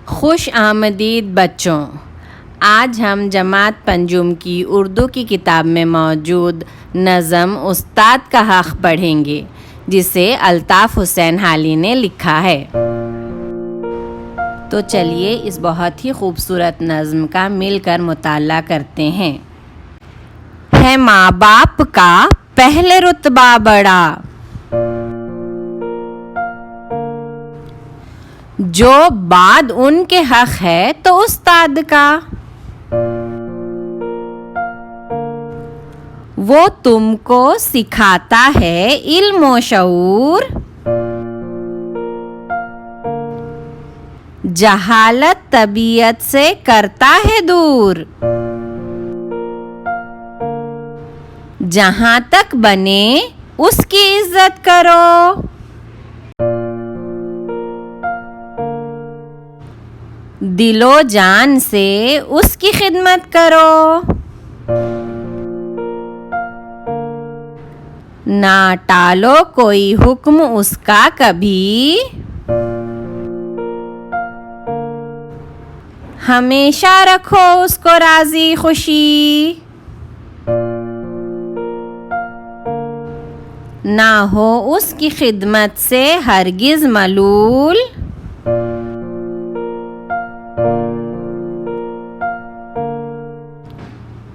खुश आमदीद बच्चों, आज हम जमात पंजुम की उर्दू की किताब में मौजूद नज़म उस्ताद का हक़ पढ़ेंगे, जिसे अल्ताफ़ हुसैन हाली ने लिखा है। तो चलिए इस बहुत ही खूबसूरत नज़म का मिलकर मुताला करते हैं। है माँ बाप का पहले रुतबा बड़ा, जो बाद उनके हक है तो उस्ताद का। वो तुमको सिखाता है इल्म और शऊर, जहालत तबीयत से करता है दूर। जहाँ तक बने उसकी इज्जत करो, दिलो जान से उसकी खिदमत करो। ना टालो कोई हुक्म उसका कभी, हमेशा रखो उसको राजी खुशी। ना हो उसकी खिदमत से हरगिज मलूल,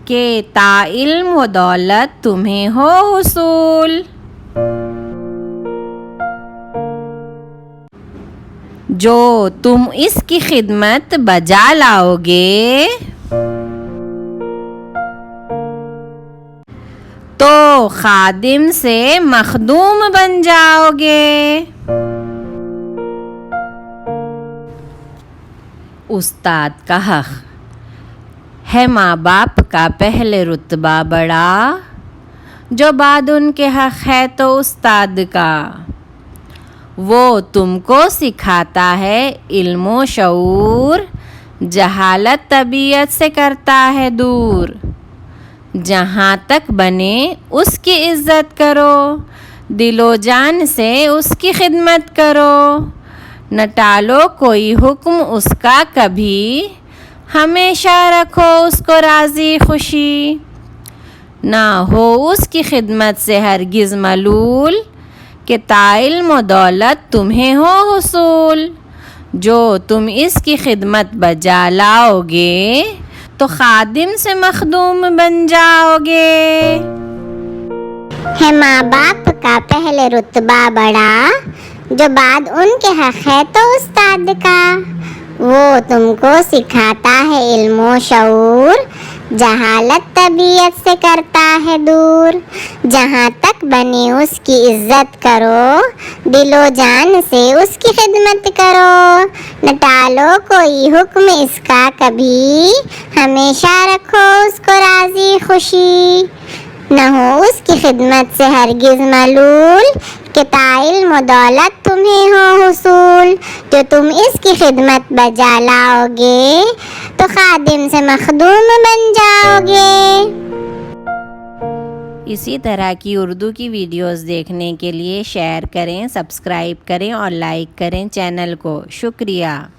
के ता इल्म व दौलत तुम्हें हो हुसूल। जो तुम इसकी खिदमत बजा लाओगे, तो खादिम से मखदूम बन जाओगे। उस्ताद का हक़ है माँ बाप का पहले रुतबा बड़ा, जो बाद उनके हक़ है तो उस्ताद का। वो तुमको सिखाता है इल्म शऊर, जहालत तबीयत से करता है दूर। जहाँ तक बने उसकी इज्जत करो, दिलो जान से उसकी खिदमत करो। न टालो कोई हुक्म उसका कभी, हमेशा रखो उसको राजी खुशी। ना हो उसकी खिदमत से हरगिज मलूल, कि इल्म दौलत तुम्हें हो हुसूल। जो तुम इसकी खिदमत बजा लाओगे, तो खादिम से मखदूम बन जाओगे। है माँ बाप का पहले रुतबा बड़ा, जो बाद उनके हक है तो उस्ताद का। वो तुमको सिखाता है इल्म शऊर, जहालत तबीयत से करता है दूर। जहाँ तक बने उसकी इज्जत करो, दिलो जान से उसकी खिदमत करो। न टालो कोई हुक्म इसका कभी, हमेशा रखो उसको राजी खुशी। न हो उसकी खिदमत से हरगिज मलूल, कि इल्म दौलत तुम्हें हो हुसूल। जो तुम इसकी खिदमत बजा लाओगे, तो खादिम से मखदूम बन जाओगे। इसी तरह की उर्दू की वीडियोस देखने के लिए शेयर करें, सब्सक्राइब करें और लाइक करें चैनल को। शुक्रिया।